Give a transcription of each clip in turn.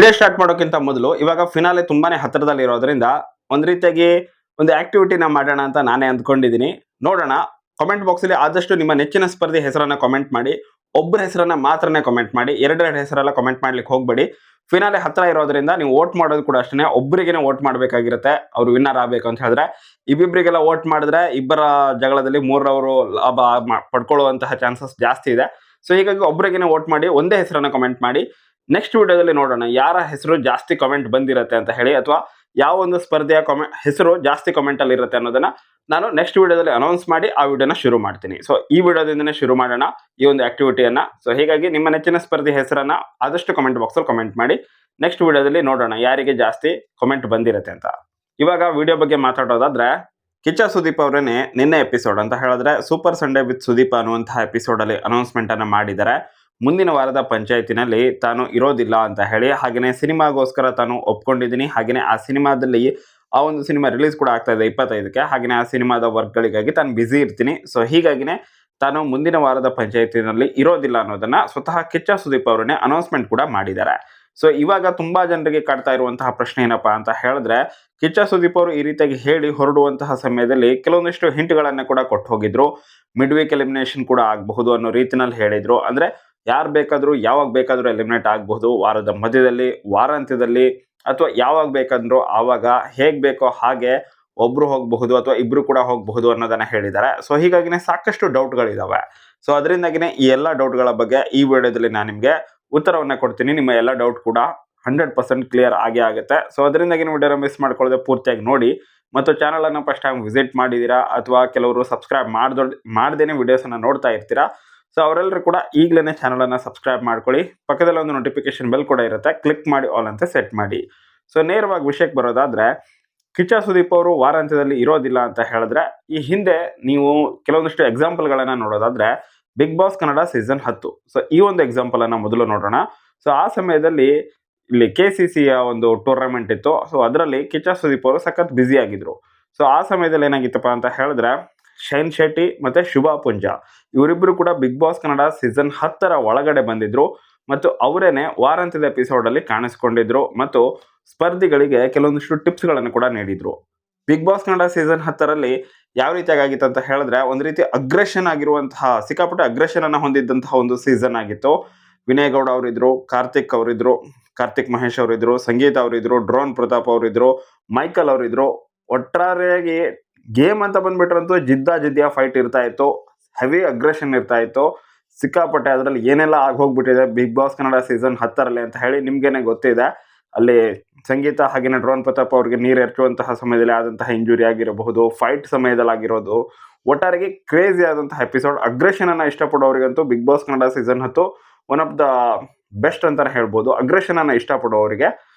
Video start ಮಾಡೋಕ್ಕಿಂತ ಮೊದಲು ಇವಾಗ ಫಿನಾಲೆ ತುಂಬಾನೇ ಹತ್ತಿರದಲ್ಲಿ ಇರೋದ್ರಿಂದ ಒಂದ್ ರೀತಿಯಾಗಿ ಒಂದು ಆಕ್ಟಿವಿಟಿನ ಮಾಡೋಣ ಅಂತ ನಾನೇ ಅಂದ್ಕೊಂಡಿದ್ದೀನಿ. ನೋಡೋಣ. ಕಾಮೆಂಟ್ ಬಾಕ್ಸ್ ಅಲ್ಲಿ ಆದಷ್ಟು ನಿಮ್ಮ ನೆಚ್ಚಿನ ಸ್ಪರ್ಧಿ ಹೆಸರನ್ನ ಕಾಮೆಂಟ್ ಮಾಡಿ. ಒಬ್ಬರ ಹೆಸರನ್ನ ಮಾತ್ರನೇ ಕಾಮೆಂಟ್ ಮಾಡಿ. ಎರಡೆರಡು ಹೆಸರೆಲ್ಲ ಕಾಮೆಂಟ್ ಮಾಡ್ಲಿಕ್ಕೆ ಹೋಗಬೇಡಿ. ಫಿನಾಲೆ ಹತ್ರ ಇರೋದ್ರಿಂದ ನೀವು ವೋಟ್ ಮಾಡೋದು ಕೂಡ ಅಷ್ಟೇ, ಒಬ್ಬರಿಗೇನೆ ವೋಟ್ ಮಾಡಬೇಕಾಗಿರುತ್ತೆ. ಅವರು ವಿನ್ನರ್ ಆಗಬೇಕು ಅಂತ ಹೇಳಿದ್ರೆ ಇಬ್ಬಿಬ್ಬರಿಗೆಲ್ಲ ವೋಟ್ ಮಾಡಿದ್ರೆ ಇಬ್ಬರ ಜಗಳದಲ್ಲಿ ಮೂರರವರು ಲಾಭ ಪಡ್ಕೊಳ್ಳುವಂತಹ ಚಾನ್ಸಸ್ ಜಾಸ್ತಿ ಇದೆ. ಸೊ ಹೀಗಾಗಿ ಒಬ್ಬರಿಗೇನೆ ವೋಟ್ ಮಾಡಿ, ಒಂದೇ ಹೆಸರನ್ನ ಕಾಮೆಂಟ್ ಮಾಡಿ. ನೆಕ್ಸ್ಟ್ ವಿಡಿಯೋದಲ್ಲಿ ನೋಡೋಣ ಯಾರ ಹೆಸರು ಜಾಸ್ತಿ ಕಾಮೆಂಟ್ ಬಂದಿರುತ್ತೆ ಅಂತ ಹೇಳಿ, ಅಥವಾ ಯಾವ ಒಂದು ಸ್ಪರ್ಧೆಯ ಹೆಸರು ಜಾಸ್ತಿ ಕಾಮೆಂಟ್ ಅಲ್ಲಿ ಇರುತ್ತೆ ಅನ್ನೋದನ್ನ ನಾನು ನೆಕ್ಸ್ಟ್ ವಿಡಿಯೋದಲ್ಲಿ ಅನೌನ್ಸ್ ಮಾಡಿ ಆ ವಿಡಿಯೋನ ಶುರು ಮಾಡ್ತೀನಿ. ಸೊ ಈ ವಿಡಿಯೋದಿಂದನೇ ಶುರು ಮಾಡೋಣ ಈ ಒಂದು ಆಕ್ಟಿವಿಟಿಯನ್ನ. ಸೊ ಹೀಗಾಗಿ ನಿಮ್ಮ ನೆಚ್ಚಿನ ಸ್ಪರ್ಧೆ ಹೆಸರನ್ನ ಆದಷ್ಟು ಕಮೆಂಟ್ ಬಾಕ್ಸ್ ಅಲ್ಲಿ ಕಮೆಂಟ್ ಮಾಡಿ. ನೆಕ್ಸ್ಟ್ ವಿಡಿಯೋದಲ್ಲಿ ನೋಡೋಣ ಯಾರಿಗೆ ಜಾಸ್ತಿ ಕಾಮೆಂಟ್ ಬಂದಿರುತ್ತೆ ಅಂತ. ಇವಾಗ ವಿಡಿಯೋ ಬಗ್ಗೆ ಮಾತಾಡೋದಾದ್ರೆ, ಕಿಚ್ಚ ಸುದೀಪ್ ಅವರೇನೆ ನಿನ್ನೆ ಎಪಿಸೋಡ್ ಅಂತ ಹೇಳಿದ್ರೆ ಸೂಪರ್ ಸಂಡೇ ವಿತ್ ಸುದೀಪ್ ಅನ್ನುವಂತಹ ಎಪಿಸೋಡ್ ಅಲ್ಲಿ ಅನೌನ್ಸ್ಮೆಂಟ್ ಅನ್ನ ಮಾಡಿದ್ದಾರೆ. ಮುಂದಿನ ವಾರದ ಪಂಚಾಯತಿನಲ್ಲಿ ತಾನು ಇರೋದಿಲ್ಲ ಅಂತ ಹೇಳಿ, ಹಾಗೇನೆ ಸಿನಿಮಾಗೋಸ್ಕರ ತಾನು ಒಪ್ಕೊಂಡಿದ್ದೀನಿ, ಹಾಗೇನೆ ಆ ಸಿನಿಮಾದಲ್ಲಿ ಆ ಒಂದು ಸಿನಿಮಾ ರಿಲೀಸ್ ಕೂಡ ಆಗ್ತಾ ಇದೆ 25ಕ್ಕೆ, ಹಾಗೇನೆ ಆ ಸಿನಿಮಾದ ವರ್ಕ್ಗಳಿಗಾಗಿ ತಾನು ಬ್ಯುಸಿ ಇರ್ತೀನಿ. ಸೊ ಹೀಗಾಗಿನೇ ತಾನು ಮುಂದಿನ ವಾರದ ಪಂಚಾಯತಿನಲ್ಲಿ ಇರೋದಿಲ್ಲ ಅನ್ನೋದನ್ನ ಸ್ವತಃ ಕಿಚ್ಚ ಸುದೀಪ್ ಅವರನ್ನೇ ಅನೌನ್ಸ್ಮೆಂಟ್ ಕೂಡ ಮಾಡಿದ್ದಾರೆ. ಸೊ ಇವಾಗ ತುಂಬಾ ಜನರಿಗೆ ಕಾಡ್ತಾ ಇರುವಂತಹ ಪ್ರಶ್ನೆ ಏನಪ್ಪಾ ಅಂತ ಹೇಳಿದ್ರೆ, ಕಿಚ್ಚ ಸುದೀಪ್ ಅವರು ಈ ರೀತಿಯಾಗಿ ಹೇಳಿ ಹೊರಡುವಂತಹ ಸಮಯದಲ್ಲಿ ಕೆಲವೊಂದಿಷ್ಟು ಹಿಂಟ್ಗಳನ್ನ ಕೂಡ ಕೊಟ್ಟು ಹೋಗಿದ್ರು. ಮಿಡ್ ವೀಕ್ ಎಲಿಮಿನೇಷನ್ ಕೂಡ ಆಗಬಹುದು ಅನ್ನೋ ರೀತಿನಲ್ಲಿ ಹೇಳಿದ್ರು. ಅಂದ್ರೆ ಯಾರು ಬೇಕಾದ್ರೂ ಯಾವಾಗ ಬೇಕಾದ್ರೂ ಎಲಿಮಿನೇಟ್ ಆಗಬಹುದು, ವಾರದ ಮಧ್ಯದಲ್ಲಿ, ವಾರಾಂತ್ಯದಲ್ಲಿ, ಅಥವಾ ಯಾವಾಗ ಬೇಕಂದ್ರು ಆವಾಗ, ಹೇಗ್ ಬೇಕೋ ಹಾಗೆ ಒಬ್ರು ಹೋಗಬಹುದು ಅಥವಾ ಇಬ್ರು ಕೂಡ ಹೋಗಬಹುದು ಅನ್ನೋದನ್ನ ಹೇಳಿದ್ದಾರೆ. ಸೊ ಹೀಗಾಗಿನೇ ಸಾಕಷ್ಟು ಡೌಟ್ಗಳಿದಾವೆ. ಸೊ ಅದರಿಂದಾಗಿನೇ ಈ ಎಲ್ಲ ಡೌಟ್ಗಳ ಬಗ್ಗೆ ಈ ವಿಡಿಯೋದಲ್ಲಿ ನಾನು ನಿಮ್ಗೆ ಉತ್ತರವನ್ನ ಕೊಡ್ತೀನಿ. ನಿಮ್ಮ ಎಲ್ಲ ಡೌಟ್ ಕೂಡ 100% ಕ್ಲಿಯರ್ ಆಗೇ ಆಗುತ್ತೆ. ಸೊ ಅದರಿಂದಾಗಿ ವಿಡಿಯೋನ ಮಿಸ್ ಮಾಡ್ಕೊಳ್ಳದೆ ಪೂರ್ತಿಯಾಗಿ ನೋಡಿ. ಮತ್ತು ಚಾನಲ್ ಅನ್ನ ಫಸ್ಟ್ ಟೈಮ್ ವಿಸಿಟ್ ಮಾಡಿದೀರಾ ಅಥವಾ ಕೆಲವರು ಸಬ್ಸ್ಕ್ರೈಬ್ ಮಾಡ್ದೇನೆ ವಿಡಿಯೋಸ್ ಅನ್ನ ನೋಡ್ತಾ ಇರ್ತೀರಾ. ಸೊ ಅವರೆಲ್ಲರೂ ಕೂಡ ಈಗಲೇ ಚಾನಲ್ ಅನ್ನ ಸಬ್ಸ್ಕ್ರೈಬ್ ಮಾಡ್ಕೊಳ್ಳಿ. ಪಕ್ಕದಲ್ಲಿ ಒಂದು ನೋಟಿಫಿಕೇಶನ್ ಬೆಲ್ ಕೂಡ ಇರುತ್ತೆ, ಕ್ಲಿಕ್ ಮಾಡಿ ಆಲ್ ಅಂತ ಸೆಟ್ ಮಾಡಿ. ಸೊ ನೇರವಾಗಿ ವಿಷಯಕ್ಕೆ ಬರೋದಾದ್ರೆ, ಕಿಚ್ಚ ಸುದೀಪ್ ಅವರು ವಾರಾಂತ್ಯದಲ್ಲಿ ಇರೋದಿಲ್ಲ ಅಂತ ಹೇಳಿದ್ರೆ, ಈ ಹಿಂದೆ ನೀವು ಕೆಲವೊಂದಿಷ್ಟು ಎಕ್ಸಾಂಪಲ್ಗಳನ್ನ ನೋಡೋದಾದ್ರೆ, big boss Kannada season 10. So ಈ ಒಂದು ಎಕ್ಸಾಂಪಲ್ ಅನ್ನ ಮೊದಲು ನೋಡೋಣ. ಸೊ ಆ ಸಮಯದಲ್ಲಿ ಇಲ್ಲಿ KCCಯ ಒಂದು ಟೂರ್ನಮೆಂಟ್ ಇತ್ತು. ಸೊ ಅದರಲ್ಲಿ ಕಿಚ್ಚ ಸುದೀಪ್ ಅವರು ಸಖತ್ ಬ್ಯುಸಿ ಆಗಿದ್ರು. ಸೊ ಆ ಸಮಯದಲ್ಲಿ ಏನಾಗಿತ್ತಪ್ಪ ಅಂತ ಹೇಳಿದ್ರೆ, ಶೈನ್ ಶೆಟ್ಟಿ ಮತ್ತೆ ಶುಭಾ ಪುಂಜಾ ಇವರಿಬ್ಬರು ಕೂಡ ಬಿಗ್ ಬಾಸ್ ಕನ್ನಡ ಸೀಸನ್ 10ರ ಒಳಗಡೆ ಬಂದಿದ್ರು ಮತ್ತು ಅವರೇನೆ ವಾರಾಂತ್ಯದ ಎಪಿಸೋಡ್ ಅಲ್ಲಿ ಕಾಣಿಸ್ಕೊಂಡಿದ್ರು ಮತ್ತು ಸ್ಪರ್ಧಿಗಳಿಗೆ ಕೆಲವೊಂದಿಷ್ಟು ಟಿಪ್ಸ್ ಗಳನ್ನು ಕೂಡ ನೀಡಿದ್ರು. ಬಿಗ್ ಬಾಸ್ ಕನ್ನಡ ಸೀಸನ್ 10ರಲ್ಲಿ ಯಾವ ರೀತಿಯಾಗಿ ಆಗಿತ್ತು ಅಂತ ಹೇಳಿದ್ರೆ, ಒಂದು ರೀತಿ ಅಗ್ರೆಷನ್ ಆಗಿರುವಂತಹ, ಸಿಕ್ಕಾಪಟ್ಟೆ ಅಗ್ರೆಷನ್ ಅನ್ನ ಹೊಂದಿದ್ದಂತಹ ಒಂದು ಸೀಸನ್ ಆಗಿತ್ತು. ವಿನಯ್ ಗೌಡ ಅವರಿದ್ರು, ಕಾರ್ತಿಕ್ ಮಹೇಶ್ ಅವರಿದ್ರು, ಸಂಗೀತ ಅವರಿದ್ರು, ಡ್ರೋನ್ ಪ್ರತಾಪ್ ಅವರಿದ್ರು, ಮೈಕಲ್ ಅವರಿದ್ರು. ಒಟ್ಟಾರೆಯಾಗಿ ಗೇಮ್ ಅಂತ ಬಂದ್ಬಿಟ್ರಂತೂ ಜಿದ್ದಿಯ ಫೈಟ್ ಇರ್ತಾ ಇತ್ತು, ಹೆವಿ ಅಗ್ರೆಷನ್ ಇರ್ತಾ ಇತ್ತು, ಸಿಕ್ಕಾಪಟ್ಟೆ. ಅದರಲ್ಲಿ ಏನೆಲ್ಲ ಹೋಗ್ಬಿಟ್ಟಿದೆ ಬಿಗ್ ಬಾಸ್ ಕನ್ನಡ ಸೀಸನ್ 10ರಲ್ಲಿ ಅಂತ ಹೇಳಿ ನಿಮ್ಗೇನೆ ಗೊತ್ತಿದೆ. ಅಲ್ಲಿ ಸಂಗೀತ ಹಾಗೇನೆ ಡ್ರೋನ್ ಪ್ರತಾಪ್ ಅವ್ರಿಗೆ ನೀರು ಎರಚುವಂತಹ ಸಮಯದಲ್ಲಿ ಆದಂತಹ ಇಂಜುರಿ ಆಗಿರಬಹುದು, ಫೈಟ್ ಸಮಯದಲ್ಲಿ ಆಗಿರೋದು, ಒಟ್ಟಾರೆಗೆ ಕ್ರೇಜಿ ಆದಂತಹ ಎಪಿಸೋಡ್. ಅಗ್ರೆಷನ್ ಅನ್ನ ಇಷ್ಟಪಡೋರಿಗಂತೂ Bigg boss Kannada season 10 one of the best ಅಂತಾನೆ ಹೇಳ್ಬೋದು, ಅಗ್ರೆಷನ್ ಅನ್ನ ಇಷ್ಟಪಡೋರಿಗೆ.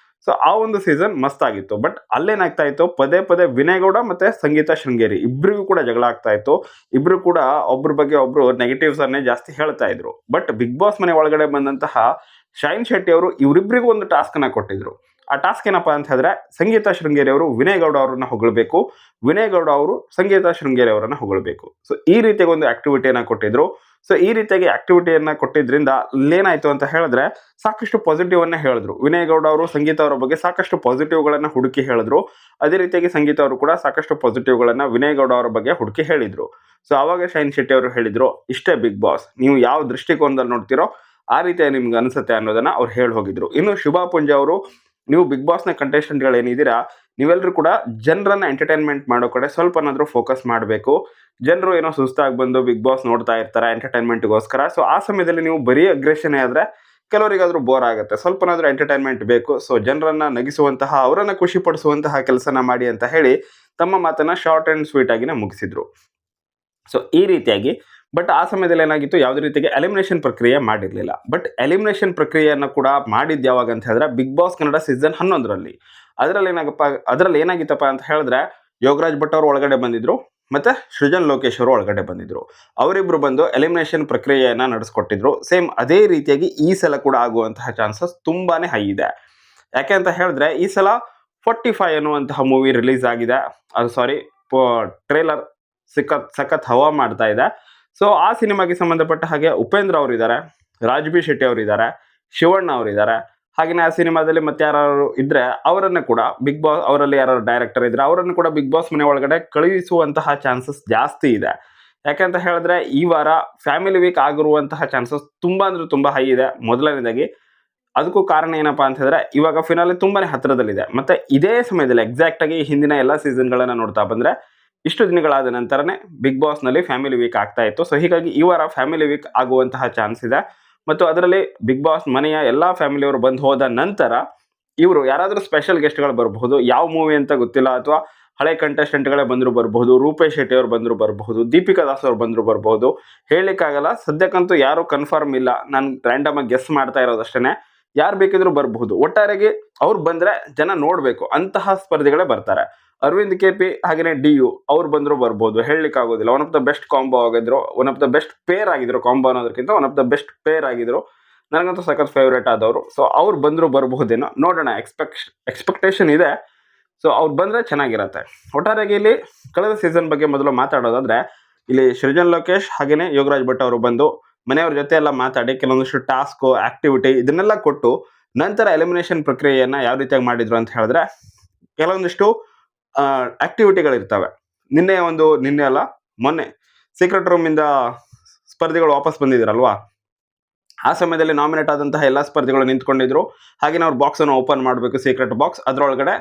ಸೊ ಆ ಒಂದು ಸೀಸನ್ ಮಸ್ತ್ ಆಗಿತ್ತು. ಬಟ್ ಅಲ್ಲೇನಾಗ್ತಾ ಇತ್ತು, ಪದೇ ವಿನಯ್ ಗೌಡ ಮತ್ತೆ ಸಂಗೀತ ಶೃಂಗೇರಿ ಇಬ್ಬರಿಗೂ ಕೂಡ ಜಗಳ ಆಗ್ತಾ ಇತ್ತು. ಇಬ್ರು ಕೂಡ ಒಬ್ರ ಬಗ್ಗೆ ಒಬ್ರು ನೆಗೆಟಿವ್ಸ್ ಅನ್ನೇ ಜಾಸ್ತಿ ಹೇಳ್ತಾ ಇದ್ರು. ಬಟ್ ಬಿಗ್ ಬಾಸ್ ಮನೆ ಒಳಗಡೆ ಬಂದಂತಹ ಶೈನ್ ಶೆಟ್ಟಿ ಅವರು ಇವರಿಬ್ಬರಿಗೂ ಒಂದು ಟಾಸ್ಕ್ ಅನ್ನ ಕೊಟ್ಟಿದ್ರು. ಆ ಟಾಸ್ಕ್ ಏನಪ್ಪಾ ಅಂತ ಹೇಳಿದ್ರೆ, ಸಂಗೀತ ಶೃಂಗೇರಿ ಅವರು ವಿನಯ್ ಗೌಡ ಅವರನ್ನ ಹೊಗಳಬೇಕು, ವಿನಯ್ ಗೌಡ ಅವರು ಸಂಗೀತ ಶೃಂಗೇರಿ ಅವರನ್ನ ಹೊಗಳಬೇಕು. ಸೊ ಈ ರೀತಿಯಾಗಿ ಒಂದು ಆಕ್ಟಿವಿಟಿಯನ್ನ ಕೊಟ್ಟಿದ್ರು. ಸೊ ಈ ರೀತಿಯಾಗಿ ಆಕ್ಟಿವಿಟಿಯನ್ನ ಕೊಟ್ಟಿದ್ರಿಂದ ಏನಾಯ್ತು ಅಂತ ಹೇಳಿದ್ರೆ, ಸಾಕಷ್ಟು ಪಾಸಿಟಿವ್ ಅನ್ನ ಹೇಳಿದ್ರು. ವಿನಯ್ ಗೌಡ ಅವರು ಸಂಗೀತ ಅವರ ಬಗ್ಗೆ ಸಾಕಷ್ಟು ಪಾಸಿಟಿವ್ ಗಳನ್ನ ಹುಡುಕಿ ಹೇಳಿದ್ರು. ಅದೇ ರೀತಿಯಾಗಿ ಸಂಗೀತ ಅವರು ಕೂಡ ಸಾಕಷ್ಟು ಪಾಸಿಟಿವ್ ಗಳನ್ನ ವಿನಯ್ ಗೌಡ ಅವರ ಬಗ್ಗೆ ಹುಡುಕಿ ಹೇಳಿದ್ರು. ಸೊ ಅವಾಗ ಶೈನ್ ಶೆಟ್ಟಿ ಅವರು ಹೇಳಿದ್ರು, ಇಷ್ಟೇ ಬಿಗ್ ಬಾಸ್, ನೀವು ಯಾವ ದೃಷ್ಟಿಕೋನದಲ್ಲಿ ನೋಡ್ತಿರೋ ಆ ರೀತಿಯಾಗಿ ನಿಮ್ಗೆ ಅನ್ಸುತ್ತೆ ಅನ್ನೋದನ್ನ ಅವ್ರು ಹೇಳಿ ಹೋಗಿದ್ರು. ಇನ್ನು ಶುಭಾ ಪುಂಜಾ ಅವರು, ನೀವು ಬಿಗ್ ಬಾಸ್ನ ಕಂಟೆಸ್ಟೆಂಟ್ಗಳು ಏನಿದ್ದೀರಾ, ನೀವೆಲ್ಲರೂ ಕೂಡ ಜನರನ್ನ ಎಂಟರ್ಟೈನ್ಮೆಂಟ್ ಮಾಡೋ ಕಡೆ ಸ್ವಲ್ಪನಾದ್ರೂ ಫೋಕಸ್ ಮಾಡಬೇಕು. ಜನರು ಏನೋ ಸುಸ್ತಾಗಿ ಬಂದು ಬಿಗ್ ಬಾಸ್ ನೋಡ್ತಾ ಇರ್ತಾರೆ ಎಂಟರ್ಟೈನ್ಮೆಂಟ್ಗೋಸ್ಕರ. ಸೊ ಆ ಸಮಯದಲ್ಲಿ ನೀವು ಬರೀ ಅಗ್ರೆಷನ್ ಆದ್ರೆ ಕೆಲವರಿಗಾದ್ರೂ ಬೋರ್ ಆಗುತ್ತೆ. ಸ್ವಲ್ಪನಾದ್ರೂ ಎಂಟರ್ಟೈನ್ಮೆಂಟ್ ಬೇಕು. ಸೊ ಜನರನ್ನ ನಗಿಸುವಂತಹ, ಅವರನ್ನ ಖುಷಿ ಪಡಿಸುವಂತಹ ಕೆಲಸನ ಮಾಡಿ ಅಂತ ಹೇಳಿ ತಮ್ಮ ಮಾತನ್ನ ಶಾರ್ಟ್ ಅಂಡ್ ಸ್ವೀಟ್ ಆಗಿನೇ ಮುಗಿಸಿದ್ರು. ಸೊ ಈ ರೀತಿಯಾಗಿ, ಬಟ್ ಆ ಸಮಯದಲ್ಲಿ ಏನಾಗಿತ್ತು, ಯಾವುದೇ ರೀತಿಗೆ ಎಲಿಮಿನೇಷನ್ ಪ್ರಕ್ರಿಯೆ ಮಾಡಿರಲಿಲ್ಲ. ಬಟ್ ಎಲಿಮಿನೇಷನ್ ಪ್ರಕ್ರಿಯೆಯನ್ನು ಕೂಡ ಮಾಡಿದ್ದು ಯಾವಾಗ ಅಂತ ಹೇಳಿದ್ರೆ, ಬಿಗ್ ಬಾಸ್ ಕನ್ನಡ ಸೀಸನ್ 11ರಲ್ಲಿ. ಅದರಲ್ಲಿ ಏನಾಗಿತ್ತಪ್ಪ ಅಂತ ಹೇಳಿದ್ರೆ, ಯೋಗರಾಜ್ ಭಟ್ ಅವರು ಒಳಗಡೆ ಬಂದಿದ್ರು ಮತ್ತೆ ಸೃಜನ್ ಲೋಕೇಶ್ ಅವರು ಒಳಗಡೆ ಬಂದಿದ್ರು. ಅವರಿಬ್ರು ಬಂದು ಎಲಿಮಿನೇಷನ್ ಪ್ರಕ್ರಿಯೆಯನ್ನ ನಡೆಸ್ಕೊಟ್ಟಿದ್ರು. ಸೇಮ್ ಅದೇ ರೀತಿಯಾಗಿ ಈ ಸಲ ಕೂಡ ಆಗುವಂತಹ ಚಾನ್ಸಸ್ ತುಂಬಾನೇ ಹೈ ಇದೆ. ಯಾಕೆ ಅಂತ ಹೇಳಿದ್ರೆ, ಈ ಸಲ 45 ಅನ್ನುವಂತಹ ಮೂವಿ ರಿಲೀಸ್ ಆಗಿದೆ. ಅದು ಟ್ರೇಲರ್ ಸಖತ್ ಹವಾ ಮಾಡ್ತಾ ಇದೆ. ಸೊ ಆ ಸಿನಿಮಾಗೆ ಸಂಬಂಧಪಟ್ಟ ಹಾಗೆ ಉಪೇಂದ್ರ ಅವರಿದ್ದಾರೆ, ರಾಜ್ ಬಿ ಶೆಟ್ಟಿ ಅವರಿದ್ದಾರೆ, ಶಿವಣ್ಣ ಅವರಿದ್ದಾರೆ, ಹಾಗೆಯೇ ಆ ಸಿನಿಮಾದಲ್ಲಿ ಮತ್ತೆ ಯಾರು ಇದ್ರೆ ಅವರನ್ನು ಕೂಡ ಬಿಗ್ ಬಾಸ್ ಅವರಲ್ಲಿ ಯಾರು ಡೈರೆಕ್ಟರ್ ಇದ್ರೆ ಅವರನ್ನು ಕೂಡ ಬಿಗ್ ಬಾಸ್ ಮನೆ ಒಳಗಡೆ ಕಳುಹಿಸುವಂತಹ ಚಾನ್ಸಸ್ ಜಾಸ್ತಿ ಇದೆ. ಯಾಕಂತ ಹೇಳಿದ್ರೆ ಈ ವಾರ ಫ್ಯಾಮಿಲಿ ವೀಕ್ ಆಗಿರುವಂತಹ ಚಾನ್ಸಸ್ ತುಂಬಾ ಅಂದ್ರೆ ತುಂಬಾ ಹೈ ಇದೆ. ಮೊದಲನೇದಾಗಿ ಅದಕ್ಕೂ ಕಾರಣ ಏನಪ್ಪಾ ಅಂತ ಹೇಳಿದ್ರೆ ಇವಾಗ ಫಿನಾಲೆ ತುಂಬಾನೇ ಹತ್ತಿರದಲ್ಲಿದೆ. ಮತ್ತೆ ಇದೇ ಸಮಯದಲ್ಲಿ ಎಕ್ಸಾಕ್ಟ್ ಆಗಿ ಹಿಂದಿನ ಎಲ್ಲ ಸೀಸನ್ಗಳನ್ನ ನೋಡ್ತಾ ಬಂದ್ರೆ ಇಷ್ಟು ದಿನಗಳಾದ ನಂತರನೇ ಬಿಗ್ ಬಾಸ್ ನಲ್ಲಿ ಫ್ಯಾಮಿಲಿ ವೀಕ್ ಆಗ್ತಾ ಇತ್ತು. ಸೊ ಹೀಗಾಗಿ ಈ ವಾರ ಫ್ಯಾಮಿಲಿ ವೀಕ್ ಆಗುವಂತಹ ಚಾನ್ಸ್ ಇದೆ. ಮತ್ತು ಅದರಲ್ಲಿ ಬಿಗ್ ಬಾಸ್ ಮನೆಯ ಎಲ್ಲಾ ಫ್ಯಾಮಿಲಿಯವರು ಬಂದು ಹೋದ ನಂತರ ಇವರು ಯಾರಾದರೂ ಸ್ಪೆಷಲ್ ಗೆಸ್ಟ್ಗಳು ಬರಬಹುದು. ಯಾವ ಮೂವಿ ಅಂತ ಗೊತ್ತಿಲ್ಲ, ಅಥವಾ ಹಳೆ ಕಂಟೆಸ್ಟೆಂಟ್ಗಳೇ ಬಂದ್ರು ಬರಬಹುದು, ರೂಪೇಶ್ ಶೆಟ್ಟಿ ಅವರು ಬಂದ್ರು ಬರಬಹುದು, ದೀಪಿಕಾ ದಾಸ್ ಅವರು ಬಂದ್ರು ಬರಬಹುದು, ಹೇಳಲಿಕ್ಕಾಗಲ್ಲ. ಸದ್ಯಕ್ಕಂತೂ ಯಾರು ಕನ್ಫರ್ಮ್ ಇಲ್ಲ, ನಾನು ರ್ಯಾಂಡಮ್ ಆಗಿ ಗೆಸ್ ಮಾಡ್ತಾ ಇರೋದಷ್ಟೇನೆ. ಯಾರು ಬೇಕಿದ್ರು ಬರಬಹುದು. ಒಟ್ಟಾರೆಗೆ ಅವ್ರು ಬಂದ್ರೆ ಜನ ನೋಡ್ಬೇಕು ಅಂತಹ ಸ್ಪರ್ಧಿಗಳೇ ಬರ್ತಾರೆ. ಅರವಿಂದ್ ಕೆಪಿ ಹಾಗೇನೆ DU ಅವ್ರು ಬಂದ್ರು ಬರ್ಬೋದು, ಹೇಳಲಿಕ್ಕೆ ಆಗೋದಿಲ್ಲ. One of the best combo ಆಗಿದ್ರು, one of the best pair ಆಗಿದ್ರು. ಕಾಂಬೋ ಅನ್ನೋದಕ್ಕಿಂತ one of the best pair ಆಗಿದ್ರು, ನನಗಂತೂ ಸಖತ್ ಫೇವ್ರೇಟ್ ಆದವರು. ಸೊ ಅವ್ರು ಬಂದ್ರು ಬರಬಹುದೇನೋ, ನೋಡೋಣ. ಎಕ್ಸ್ಪೆಕ್ಟೇಷನ್ ಇದೆ. ಸೊ ಅವ್ರು ಬಂದ್ರೆ ಚೆನ್ನಾಗಿರತ್ತೆ. ಒಟ್ಟಾರೆಯಾಗಿ ಇಲ್ಲಿ ಕಳೆದ ಸೀಸನ್ ಬಗ್ಗೆ ಮೊದಲು ಮಾತಾಡೋದಾದ್ರೆ, ಇಲ್ಲಿ ಸೃಜನ್ ಲೋಕೇಶ್ ಹಾಗೇನೆ ಯೋಗರಾಜ್ ಭಟ್ ಅವರು ಬಂದು ಮನೆಯವ್ರ ಜೊತೆ ಎಲ್ಲ ಮಾತಾಡಿ ಕೆಲವೊಂದಿಷ್ಟು ಟಾಸ್ಕು, ಆಕ್ಟಿವಿಟಿ ಇದನ್ನೆಲ್ಲ ಕೊಟ್ಟು ನಂತರ ಎಲಿಮಿನೇಷನ್ ಪ್ರಕ್ರಿಯೆಯನ್ನ ಯಾವ ರೀತಿಯಾಗಿ ಮಾಡಿದ್ರು ಅಂತ ಹೇಳಿದ್ರೆ, ಕೆಲವೊಂದಿಷ್ಟು ಆಕ್ಟಿವಿಟಿಗಳಿರ್ತವೆ. ನಿನ್ನೆ ಅಲ್ಲ ಮೊನ್ನೆ ಸೀಕ್ರೆಟ್ ರೂಮ್ ಇಂದ ಸ್ಪರ್ಧಿಗಳು ವಾಪಸ್ ಬಂದಿದ್ರಲ್ವಾ, ಆ ಸಮಯದಲ್ಲಿ ನಾಮಿನೇಟ್ ಆದಂತಹ ಎಲ್ಲ ಸ್ಪರ್ಧಿಗಳು ನಿಂತ್ಕೊಂಡಿದ್ರು. ಹಾಗೆ ಅವ್ರು ಬಾಕ್ಸ್ ಅನ್ನು ಓಪನ್ ಮಾಡಬೇಕು, ಸೀಕ್ರೆಟ್ ಬಾಕ್ಸ್. ಅದರೊಳಗಡೆ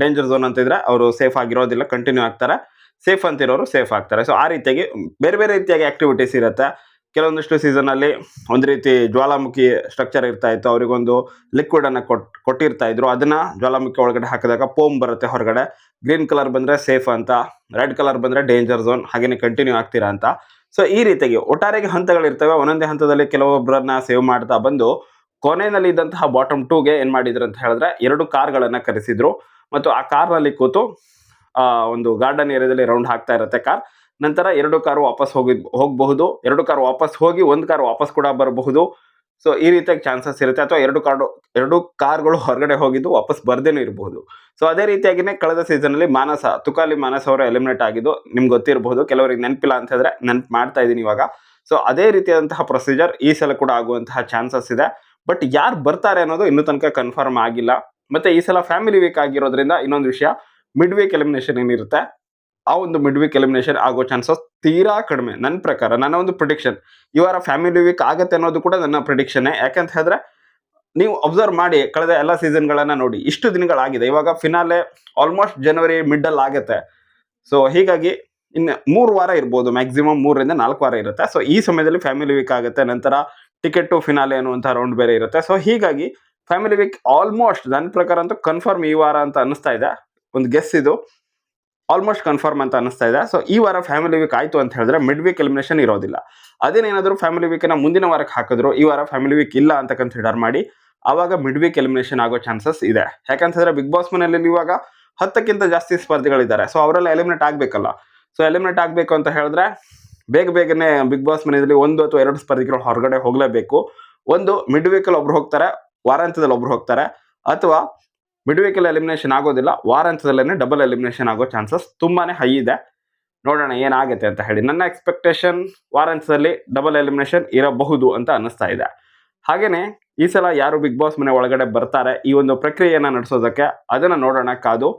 ಡೇಂಜರ್ ಝೋನ್ ಅಂತ ಇದ್ರೆ ಅವರು ಸೇಫ್ ಆಗಿರೋದಿಲ್ಲ, ಕಂಟಿನ್ಯೂ ಆಗ್ತಾರೆ. ಸೇಫ್ ಅಂತಿರೋರು ಸೇಫ್ ಆಗ್ತಾರೆ. ಸೊ ಆ ರೀತಿಯಾಗಿ ಬೇರೆ ಬೇರೆ ರೀತಿಯಾಗಿ ಆಕ್ಟಿವಿಟೀಸ್ ಇರುತ್ತೆ. ಕೆಲವೊಂದಿಷ್ಟು ಸೀಸನ್ ಅಲ್ಲಿ ಒಂದು ರೀತಿ ಜ್ವಾಲಾಮುಖಿ ಸ್ಟ್ರಕ್ಚರ್ ಇರ್ತಾ ಇತ್ತು, ಅವರಿಗೊಂದು ಲಿಕ್ವಿಡ್ ಅನ್ನ ಕೊಟ್ಟಿರ್ತಾ ಇದ್ರು. ಅದನ್ನ ಜ್ವಾಲಾಮುಖಿ ಒಳಗಡೆ ಹಾಕಿದಾಗ ಪೋಮ್ ಬರುತ್ತೆ ಹೊರಗಡೆ. ಗ್ರೀನ್ ಕಲರ್ ಬಂದ್ರೆ ಸೇಫ್ ಅಂತ, ರೆಡ್ ಕಲರ್ ಬಂದ್ರೆ ಡೇಂಜರ್ ಝೋನ್, ಹಾಗೇನೆ ಕಂಟಿನ್ಯೂ ಆಗ್ತೀರಾ ಅಂತ. ಸೊ ಈ ರೀತಿಯಾಗಿ ಒಟ್ಟಾರೆಗೆ ಹಂತಗಳಿರ್ತವೆ. ಒಂದೊಂದೇ ಹಂತದಲ್ಲಿ ಕೆಲವೊಬ್ಬರನ್ನ ಸೇವ್ ಮಾಡ್ತಾ ಬಂದು ಕೊನೆಯಲ್ಲಿ ಇದ್ದಂತಹ ಬಾಟಮ್ 2ಗೆ ಏನ್ ಮಾಡಿದ್ರು ಅಂತ ಹೇಳಿದ್ರೆ 2 ಕಾರ್ಗಳನ್ನ ಕರೆಸಿದ್ರು. ಮತ್ತು ಆ ಕಾರ್ನಲ್ಲಿ ಕೂತು ಒಂದು ಗಾರ್ಡನ್ ಏರಿಯಾದಲ್ಲಿ ರೌಂಡ್ ಹಾಕ್ತಾ ಇರುತ್ತೆ ಕಾರ್. ನಂತರ 2 ಕಾರು ವಾಪಸ್ ಹೋಗಬಹುದು, 2 ಕಾರು ವಾಪಸ್ ಹೋಗಿ 1 ಕಾರ್ ವಾಪಸ್ ಕೂಡ ಬರಬಹುದು. ಸೊ ಈ ರೀತಿಯಾಗಿ ಚಾನ್ಸಸ್ ಇರುತ್ತೆ. ಅಥವಾ 2 ಕಾರ್ಗಳು ಹೊರಗಡೆ ಹೋಗಿದ್ದು ವಾಪಸ್ ಬರ್ದೇನೂ ಇರಬಹುದು. ಸೊ ಅದೇ ರೀತಿಯಾಗಿನೇ ಕಳೆದ ಸೀಸನ್ ಅಲ್ಲಿ ತುಕಾಲಿ ಮಾನಸ್ ಅವರು ಎಲಿಮಿನೇಟ್ ಆಗಿದ್ದು ನಿಮ್ಗೆ ಗೊತ್ತಿರಬಹುದು. ಕೆಲವರಿಗೆ ನೆನಪಿಲ್ಲ ಅಂತ ಹೇಳಿದ್ರೆ ನೆನಪು ಮಾಡ್ತಾ ಇದ್ದೀನಿ ಇವಾಗ. ಸೊ ಅದೇ ರೀತಿಯಾದಂತಹ ಪ್ರೊಸೀಜರ್ ಈ ಸಲ ಕೂಡ ಆಗುವಂತಹ ಚಾನ್ಸಸ್ ಇದೆ. ಬಟ್ ಯಾರು ಬರ್ತಾರೆ ಅನ್ನೋದು ಇನ್ನೂ ತನಕ ಕನ್ಫರ್ಮ್ ಆಗಿಲ್ಲ. ಮತ್ತೆ ಈ ಸಲ ಫ್ಯಾಮಿಲಿ ವೀಕ್ ಆಗಿರೋದ್ರಿಂದ ಇನ್ನೊಂದು ವಿಷಯ, ಮಿಡ್ ವೀಕ್ ಎಲಿಮಿನೇಷನ್ ಏನಿರುತ್ತೆ ಆ ಒಂದು ಮಿಡ್ ವೀಕ್ ಎಲಿಮಿನೇಷನ್ ಆಗೋ ಚಾನ್ಸಸ್ ತೀರಾ ಕಡಿಮೆ. ನನ್ನ ಪ್ರಕಾರ, ನನ್ನ ಒಂದು ಪ್ರಿಡಿಕ್ಷನ್, ಈ ವಾರ ಫ್ಯಾಮಿಲಿ ವೀಕ್ ಆಗುತ್ತೆ ಅನ್ನೋದು ಕೂಡ ನನ್ನ ಪ್ರಿಡಿಕ್ಷನ್. ಯಾಕಂತ ಹೇಳಿದ್ರೆ ನೀವು ಅಬ್ಸರ್ವ್ ಮಾಡಿ, ಕಳೆದ ಎಲ್ಲ ಸೀಸನ್ಗಳನ್ನ ನೋಡಿ, ಇಷ್ಟು ದಿನಗಳಾಗಿದೆ. ಇವಾಗ ಫಿನಾಲೆ ಆಲ್ಮೋಸ್ಟ್ ಜನವರಿ ಮಿಡ್ಡಲ್ಲಿ ಆಗುತ್ತೆ. ಸೊ ಹೀಗಾಗಿ ಇನ್ನು 3 ವಾರ ಇರ್ಬೋದು, ಮ್ಯಾಕ್ಸಿಮಮ್ 3 ರಿಂದ 4 ವಾರ ಇರುತ್ತೆ. ಸೊ ಈ ಸಮಯದಲ್ಲಿ ಫ್ಯಾಮಿಲಿ ವೀಕ್ ಆಗುತ್ತೆ. ನಂತರ ಟಿಕೆಟ್ ಟು ಫಿನಾಲೆ ಅನ್ನುವಂಥ ರೌಂಡ್ ಬೇರೆ ಇರುತ್ತೆ. ಸೊ ಹೀಗಾಗಿ ಫ್ಯಾಮಿಲಿ ವೀಕ್ ಆಲ್ಮೋಸ್ಟ್ ನನ್ನ ಪ್ರಕಾರ ಅಂತೂ ಕನ್ಫರ್ಮ್ ಈ ವಾರ ಅಂತ ಅನಿಸ್ತಾ ಇದೆ. ಒಂದು ಗೆಸ್ ಇದು, ಆಲ್ಮೋಸ್ಟ್ ಕನ್ಫರ್ಮ್ ಅಂತ ಅನಿಸ್ತಾ ಇದೆ. ಸೊ ಈ ವಾರ ಫ್ಯಾಮಿಲಿ ವೀಕ್ ಆಯಿತು ಅಂತ ಹೇಳಿದ್ರೆ ಮಿಡ್ ವೀಕ್ ಎಲಿಮಿನೇಷನ್ ಇರೋದಿಲ್ಲ. ಅದೇನೇನಾದರೂ ಫ್ಯಾಮಿಲಿ ವೀಕನ್ನ ಮುಂದಿನ ವಾರಕ್ಕೆ ಹಾಕಿದ್ರು, ಈ ವಾರ ಫ್ಯಾಮಿಲಿ ವೀಕ್ ಇಲ್ಲ ಅಂತ ಕನ್ಸಿಡರ್ ಮಾಡಿ, ಆವಾಗ ಮಿಡ್ ವೀಕ್ ಎಲಿಮಿನೇಷನ್ ಆಗೋ ಚಾನ್ಸಸ್ ಇದೆ. ಯಾಕಂತ ಹೇಳಿದ್ರೆ ಬಿಗ್ ಬಾಸ್ ಮನೆಯಲ್ಲಿ ಇವಾಗ 10ಕ್ಕಿಂತ ಜಾಸ್ತಿ ಸ್ಪರ್ಧಿಗಳಿದ್ದಾರೆ. ಸೊ ಅವರೆಲ್ಲ ಎಲಿಮಿನೇಟ್ ಆಗಬೇಕಲ್ಲ. ಸೊ ಎಲಿಮಿನೇಟ್ ಆಗಬೇಕು ಅಂತ ಹೇಳಿದ್ರೆ ಬೇಗನೆ ಬಿಗ್ ಬಾಸ್ ಮನೆಯಲ್ಲಿ 1 ಅಥವಾ 2 ಸ್ಪರ್ಧಿಗಳು ಹೊರಗಡೆ ಹೋಗಲೇಬೇಕು. ಒಂದು ಮಿಡ್ ವೀಕಲ್ಲಿ ಒಬ್ರು ಹೋಗ್ತಾರೆ, ವಾರಾಂತ್ಯದಲ್ಲಿ ಒಬ್ರು ಹೋಗ್ತಾರೆ. ಅಥವಾ ಮಿಡ್ ವೀಕಲ್ಲಿ ಎಲಿಮಿನೇಷನ್ ಆಗೋದಿಲ್ಲ, ವಾರಾಂತ್ಯದಲ್ಲೇ ಡಬಲ್ ಎಲಿಮಿನೇಷನ್ ಆಗೋ ಚಾನ್ಸಸ್ ತುಂಬಾನೇ ಹೈ ಇದೆ. ನೋಡೋಣ ಏನಾಗುತ್ತೆ ಅಂತ ಹೇಳಿ. ನನ್ನ ಎಕ್ಸ್ಪೆಕ್ಟೇಷನ್ ವಾರಾಂತ್ಯದಲ್ಲಿ ಡಬಲ್ ಎಲಿಮಿನೇಷನ್ ಇರಬಹುದು ಅಂತ ಅನ್ನಿಸ್ತಾ ಇದೆ. ಹಾಗೇನೆ ಈ ಸಲ ಯಾರು ಬಿಗ್ ಬಾಸ್ ಮನೆ ಒಳಗಡೆ ಬರ್ತಾರೆ ಈ ಒಂದು ಪ್ರಕ್ರಿಯೆಯನ್ನ ನಡೆಸೋದಕ್ಕೆ, ಅದನ್ನ ನೋಡೋಣ ಕಾದು.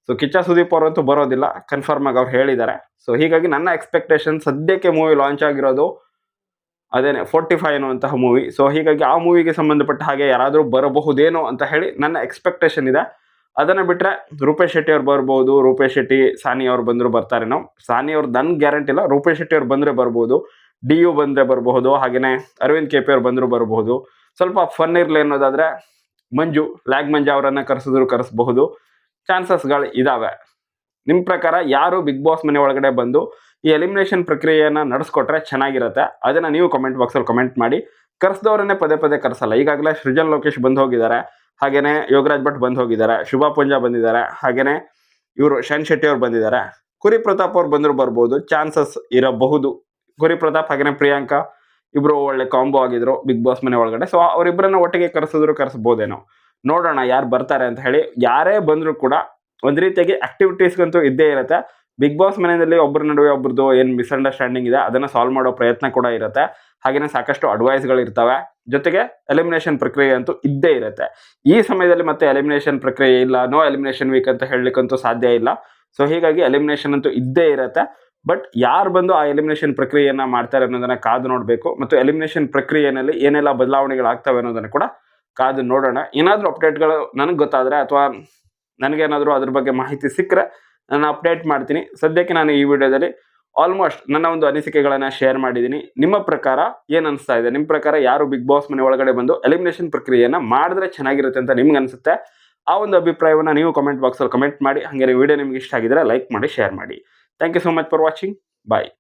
ಸೊ ಕಿಚ್ಚ ಸುದೀಪ್ ಅವರಂತೂ ಬರೋದಿಲ್ಲ, ಕನ್ಫರ್ಮ್ ಆಗಿ ಅವ್ರು ಹೇಳಿದ್ದಾರೆ. ಸೊ ಹೀಗಾಗಿ ನನ್ನ ಎಕ್ಸ್ಪೆಕ್ಟೇಷನ್ ಸದ್ಯಕ್ಕೆ ಮೂವಿ ಲಾಂಚ್ ಆಗಿರೋದು ಅದೇನೆ 45 ಅನ್ನುವಂತಹ ಮೂವಿ. ಸೊ ಹೀಗಾಗಿ ಆ ಮೂವಿಗೆ ಸಂಬಂಧಪಟ್ಟ ಹಾಗೆ ಯಾರಾದರೂ ಬರಬಹುದೇನೋ ಅಂತ ಹೇಳಿ ನನ್ನ ಎಕ್ಸ್ಪೆಕ್ಟೇಷನ್ ಇದೆ. ಅದನ್ನು ಬಿಟ್ಟರೆ ರೂಪೇಶ್ ಶೆಟ್ಟಿ ಅವ್ರು ಬರ್ಬೋದು, ರೂಪೇಶ್ ಶೆಟ್ಟಿ ಸಾನಿ ಅವ್ರು ಬಂದರೂ ಬರ್ತಾರೇನೋ. ಸಾನಿ ಅವ್ರು ನನ್ಗೆ ಗ್ಯಾರಂಟಿ ಇಲ್ಲ, ರೂಪೇಶ್ ಶೆಟ್ಟಿ ಅವ್ರು ಬಂದರೆ ಬರ್ಬೋದು, DU ಬಂದರೆ ಬರಬಹುದು, ಹಾಗೆಯೇ ಅರವಿಂದ್ ಕೆಪಿ ಅವ್ರು ಬಂದರೂ ಬರಬಹುದು. ಸ್ವಲ್ಪ ಫನ್ ಇರಲಿ ಅನ್ನೋದಾದರೆ ಲ್ಯಾಗ್ ಮಂಜು ಅವರನ್ನು ಕರೆಸಬಹುದು. ಚಾನ್ಸಸ್ಗಳು ಇದಾವೆ. ನಿಮ್ಮ ಪ್ರಕಾರ ಯಾರು ಬಿಗ್ ಬಾಸ್ ಮನೆ ಒಳಗಡೆ ಬಂದು ಈ ಎಲಿಮಿನೇಷನ್ ಪ್ರಕ್ರಿಯೆಯನ್ನು ನಡೆಸ್ಕೊಟ್ರೆ ಚೆನ್ನಾಗಿರುತ್ತೆ? ಅದನ್ನು ನೀವು ಕಮೆಂಟ್ ಬಾಕ್ಸಲ್ಲಿ ಕಮೆಂಟ್ ಮಾಡಿ. ಕರೆಸಿದವರನ್ನೇ ಪದೇ ಕರೆಸಲ್ಲ. ಈಗಾಗಲೇ ಸೃಜನ್ ಲೋಕೇಶ್ ಬಂದು ಹೋಗಿದ್ದಾರೆ, ಹಾಗೆಯೇ ಯೋಗರಾಜ್ ಭಟ್ ಬಂದು ಹೋಗಿದ್ದಾರೆ, ಶುಭಾ ಪುಂಜಾ ಬಂದಿದ್ದಾರೆ, ಹಾಗೆಯೇ ಇವರು ಶನ್ ಶೆಟ್ಟಿ ಅವ್ರು ಬಂದಿದ್ದಾರೆ. ಕುರಿ ಪ್ರತಾಪ್ ಅವ್ರು ಬಂದರೂ ಬರ್ಬೋದು, ಚಾನ್ಸಸ್ ಇರಬಹುದು. ಕುರಿ ಪ್ರತಾಪ್ ಹಾಗೆಯೇ ಪ್ರಿಯಾಂಕಾ ಇಬ್ರು ಒಳ್ಳೆ ಕಾಂಬೋ ಆಗಿದ್ರು ಬಿಗ್ ಬಾಸ್ ಮನೆ ಒಳಗಡೆ. ಸೊ ಅವರಿಬ್ಬರನ್ನ ಒಟ್ಟಿಗೆ ಕರೆಸಬಹುದೇನೋ. ನೋಡೋಣ ಯಾರು ಬರ್ತಾರೆ ಅಂತ ಹೇಳಿ. ಯಾರೇ ಬಂದರೂ ಕೂಡ ಒಂದು ರೀತಿಯಾಗಿ ಆಕ್ಟಿವಿಟೀಸ್ಗಂತೂ ಇದ್ದೇ ಇರುತ್ತೆ. ಬಿಗ್ ಬಾಸ್ ಮನೆಯಲ್ಲಿ ಒಬ್ಬರ ನಡುವೆ ಒಬ್ರದ್ದು ಏನು ಮಿಸ್ಅಂಡರ್ಸ್ಟ್ಯಾಂಡಿಂಗ್ ಇದೆ ಅದನ್ನು ಸಾಲ್ವ್ ಮಾಡೋ ಪ್ರಯತ್ನ ಕೂಡ ಇರುತ್ತೆ. ಹಾಗೆಯೇ ಸಾಕಷ್ಟು ಅಡ್ವೈಸ್ಗಳಿರ್ತವೆ. ಜೊತೆಗೆ ಎಲಿಮಿನೇಷನ್ ಪ್ರಕ್ರಿಯೆ ಅಂತೂ ಇದ್ದೇ ಇರುತ್ತೆ. ಈ ಸಮಯದಲ್ಲಿ ಮತ್ತೆ ಎಲಿಮಿನೇಷನ್ ಪ್ರಕ್ರಿಯೆ ಇಲ್ಲ, ನೋ ಎಲಿಮಿನೇಷನ್ ವೀಕ್ ಅಂತ ಹೇಳಲಿಕ್ಕಂತೂ ಸಾಧ್ಯ ಇಲ್ಲ. ಸೊ ಹೀಗಾಗಿ ಎಲಿಮಿನೇಷನ್ ಅಂತೂ ಇದ್ದೇ ಇರುತ್ತೆ. ಬಟ್ ಯಾರು ಬಂದು ಆ ಎಲಿಮಿನೇಷನ್ ಪ್ರಕ್ರಿಯೆಯನ್ನು ಮಾಡ್ತಾರೆ ಅನ್ನೋದನ್ನು ಕಾದು ನೋಡಬೇಕು. ಮತ್ತು ಎಲಿಮಿನೇಷನ್ ಪ್ರಕ್ರಿಯೆಯಲ್ಲಿ ಏನೆಲ್ಲ ಬದಲಾವಣೆಗಳಾಗ್ತವೆ ಅನ್ನೋದನ್ನು ಕೂಡ ಕಾದು ನೋಡೋಣ. ಏನಾದರೂ ಅಪ್ಡೇಟ್ಗಳು ನನಗೆ ಗೊತ್ತಾದರೆ ಅಥವಾ ನನಗೇನಾದರೂ ಅದ್ರ ಬಗ್ಗೆ ಮಾಹಿತಿ ಸಿಕ್ಕರೆ ನಾನು ಅಪ್ಡೇಟ್ ಮಾಡ್ತೀನಿ. ಸದ್ಯಕ್ಕೆ ನಾನು ಈ ವಿಡಿಯೋದಲ್ಲಿ ಆಲ್ಮೋಸ್ಟ್ ನನ್ನ ಒಂದು ಅನಿಸಿಕೆಗಳನ್ನು ಶೇರ್ ಮಾಡಿದ್ದೀನಿ. ನಿಮ್ಮ ಪ್ರಕಾರ ಏನು ಅನಿಸ್ತಾ ಇದೆ? ನಿಮ್ಮ ಪ್ರಕಾರ ಯಾರು ಬಿಗ್ ಬಾಸ್ ಮನೆ ಒಳಗಡೆ ಬಂದು ಎಲಿಮಿನೇಷನ್ ಪ್ರಕ್ರಿಯೆಯನ್ನು ಮಾಡಿದ್ರೆ ಚೆನ್ನಾಗಿರುತ್ತೆ ಅಂತ ನಿಮ್ಗೆ ಅನಿಸುತ್ತೆ? ಆ ಒಂದು ಅಭಿಪ್ರಾಯವನ್ನು ನೀವು ಕಮೆಂಟ್ ಬಾಕ್ಸಲ್ಲಿ ಕಮೆಂಟ್ ಮಾಡಿ. ಹಾಗೆ ವಿಡಿಯೋ ನಿಮ್ಗೆ ಇಷ್ಟ ಆಗಿದ್ರೆ ಲೈಕ್ ಮಾಡಿ, ಶೇರ್ ಮಾಡಿ. Thank you so much for watching. Bye.